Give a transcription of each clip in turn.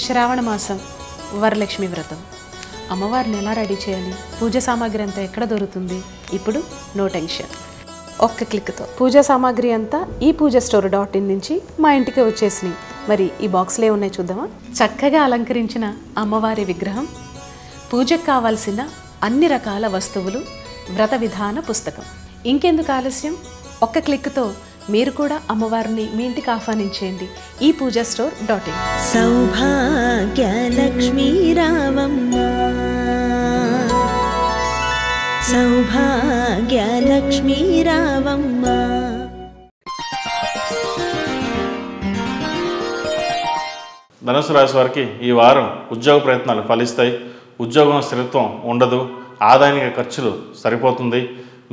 శ్రావణ మాసం వరలక్ష్మి వ్రతం. అమ్మవారిని ఎలా రెడీ చేయాలి, పూజ సామాగ్రి అంతా ఎక్కడ దొరుకుతుంది? ఇప్పుడు నో టెన్షన్, ఒక్క క్లిక్తో పూజా సామాగ్రి అంతా ఈ పూజాస్టోర్.in నుంచి మా ఇంటికి వచ్చేసినాయి. మరి ఈ బాక్స్లో ఉన్నాయి చూద్దామా? చక్కగా అలంకరించిన అమ్మవారి విగ్రహం, పూజకు కావాల్సిన అన్ని రకాల వస్తువులు, వ్రత విధాన పుస్తకం. ఇంకెందుకు ఆలస్యం, ఒక్క క్లిక్తో మీరు కూడా అమ్మవారిని మీ ఇంటికి ఆహ్వానించేయండి ఈ పూజాస్టోర్.in. సౌభాగ్యలక్ష్మీ రావమ్మ, సౌభాగ్యలక్ష్మీ రావమ్మ. ధనుసు రాశి వారికి ఈ వారం ఉద్యోగ ప్రయత్నాలు ఫలిస్తాయి. ఉద్యోగం స్థిరత్వం ఉండదు, ఆదాయానికి ఖర్చులు సరిపోతుంది,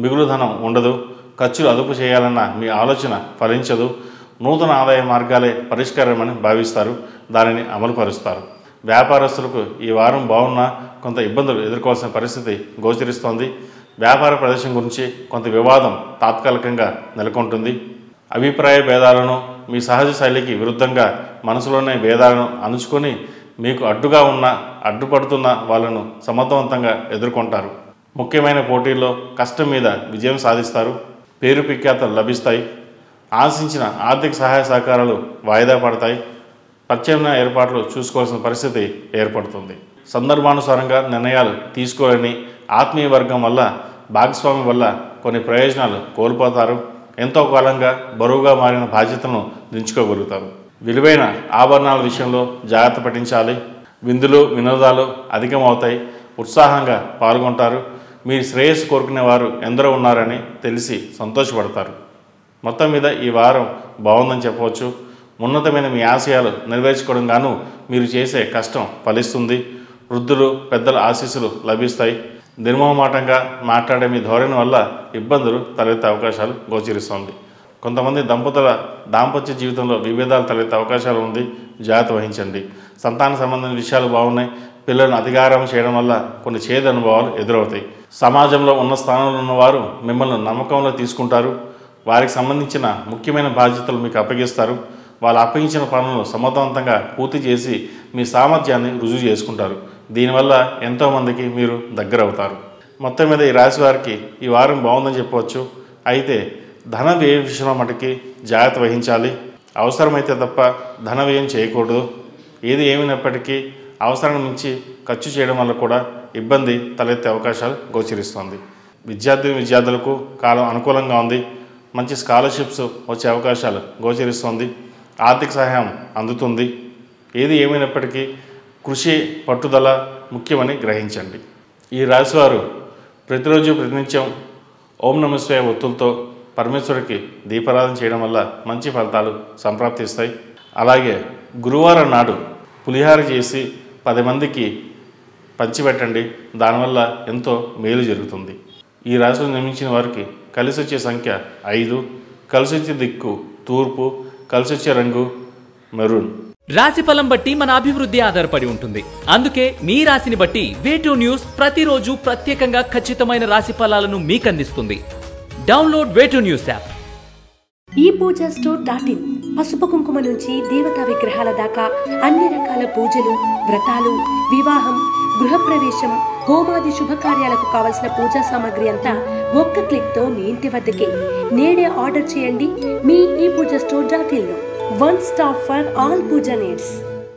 మిగులు ధనం ఉండదు, ఖర్చులు అదుపు చేయాలన్న మీ ఆలోచన ఫలించదు. నూతన ఆదాయ మార్గాలే పరిష్కారమని భావిస్తారు, దానిని అమలుపరుస్తారు. వ్యాపారస్తులకు ఈ వారం బాగున్నా కొంత ఇబ్బందులు ఎదుర్కోవాల్సిన పరిస్థితి గోచరిస్తోంది. వ్యాపార ప్రదేశం గురించి కొంత వివాదం తాత్కాలికంగా నెలకొంటుంది. అభిప్రాయ భేదాలను, మీ సహజ శైలికి విరుద్ధంగా మనసులోనే భేదాలను అణుచుకొని మీకు అడ్డుగా ఉన్న అడ్డుపడుతున్న వాళ్ళను సమర్థవంతంగా ఎదుర్కొంటారు. ముఖ్యమైన పోటీల్లో కష్టం మీద విజయం సాధిస్తారు. పేరు ప్రఖ్యాతలు లభిస్తాయి. ఆశించిన ఆర్థిక సహాయ సహకారాలు వాయిదా పడతాయి. ప్రత్యామ్నాయ ఏర్పాట్లు చూసుకోవాల్సిన పరిస్థితి ఏర్పడుతుంది. సందర్భానుసారంగా నిర్ణయాలు తీసుకోవాలని ఆత్మీయ వర్గం వల్ల, భాగస్వామి వల్ల కొన్ని ప్రయోజనాలు కోల్పోతారు. ఎంతో కాలంగా బరువుగా మారిన బాధ్యతలను దించుకోగలుగుతారు. విలువైన ఆభరణాల విషయంలో జాగ్రత్త పఠించాలి. విందులు వినోదాలు అధికమవుతాయి. ఉత్సాహంగా పాల్గొంటారు. మీ శ్రేయస్సు కోరుకునే వారు ఎందరో ఉన్నారని తెలిసి సంతోషపడతారు. మొత్తం మీద ఈ వారం బాగుందని చెప్పవచ్చు. ఉన్నతమైన మీ ఆశయాలు నెరవేర్చుకోవడం గాను మీరు చేసే కష్టం ఫలిస్తుంది. వృద్ధులు పెద్దల ఆశీస్సులు లభిస్తాయి. నిర్మోహమాటంగా మాట్లాడే మీ ధోరణి వల్ల ఇబ్బందులు తలెత్తే అవకాశాలు గోచరిస్తుంది. కొంతమంది దంపతుల దాంపత్య జీవితంలో విభేదాలు తలెత్తే అవకాశాలు ఉంది, జాగ్రత్త వహించండి. సంతాన సంబంధించిన విషయాలు బాగున్నాయి. పిల్లలను అధికారం చేయడం వల్ల కొన్ని చేదు అనుభవాలు ఎదురవుతాయి. సమాజంలో ఉన్న స్థానంలో ఉన్నవారు మిమ్మల్ని నమ్మకంలో తీసుకుంటారు. వారికి సంబంధించిన ముఖ్యమైన బాధ్యతలు మీకు అప్పగిస్తారు. వాళ్ళు అప్పగించిన పనులను సమర్థవంతంగా పూర్తి చేసి మీ సామర్థ్యాన్ని రుజువు చేసుకుంటారు. దీనివల్ల ఎంతోమందికి మీరు దగ్గర అవుతారు. మొత్తం మీద ఈ రాశి వారికి ఈ వారం బాగుందని చెప్పవచ్చు. అయితే ధన వ్యయ విషయంలో మటుకి జాగ్రత్త వహించాలి. అవసరమైతే తప్ప ధన వ్యయం చేయకూడదు. ఏది ఏమైనప్పటికీ అవసరాన్ని మించి ఖర్చు చేయడం వల్ల కూడా ఇబ్బంది తలెత్తే అవకాశాలు గోచరిస్తుంది. విద్యార్థులకు కాలం అనుకూలంగా ఉంది. మంచి స్కాలర్షిప్స్ వచ్చే అవకాశాలు గోచరిస్తుంది. ఆర్థిక సహాయం అందుతుంది. ఏది ఏమైనప్పటికీ కృషి పట్టుదల ముఖ్యమని గ్రహించండి. ఈ రాశివారు ప్రతిరోజు ప్రతినిత్యం ఓం నమః శివాయ ఒత్తులతో పరమేశ్వరుడికి దీపారాధన చేయడం వల్ల మంచి ఫలితాలు సంప్రాప్తిస్తాయి. అలాగే గురువారం నాడు పులిహార చేసి 10 మందికి పంచిపెట్టండి. దానివల్ల ఎంతో మేలు జరుగుతుంది. ఈ రాశిలో నిర్మించిన వారికి కలిసి వచ్చే సంఖ్య 5, కలిసి వచ్చే దిక్కు తూర్పు, కలిసి వచ్చే రంగు మెరూన్. రాశి ఫలం బట్టి మన అభివృద్ధి ఆధారపడి ఉంటుంది. అందుకే మీ రాశిని బట్టి వే2 న్యూస్ ప్రతిరోజు ప్రత్యేకంగా ఖచ్చితమైన రాశి ఫలాలను మీకు అందిస్తుంది. Download Way2News app. ఈ పూజాస్టోర్.in పసుపు కుంకుమ నుంచి దేవతా విగ్రహాల దాకా అన్ని రకాల పూజలు, వ్రతాలు, వివాహం, గృహప్రవేశం, హోమాది శుభకార్యాలకు కావలసిన పూజా సామాగ్రి అంతా ఒక్క క్లిక్తో మీ ఇంటి వద్దకే. నేడే ఆర్డర్ చేయండి మీ ఈ పూజాస్టోర్.in లో. One stop for all puja needs.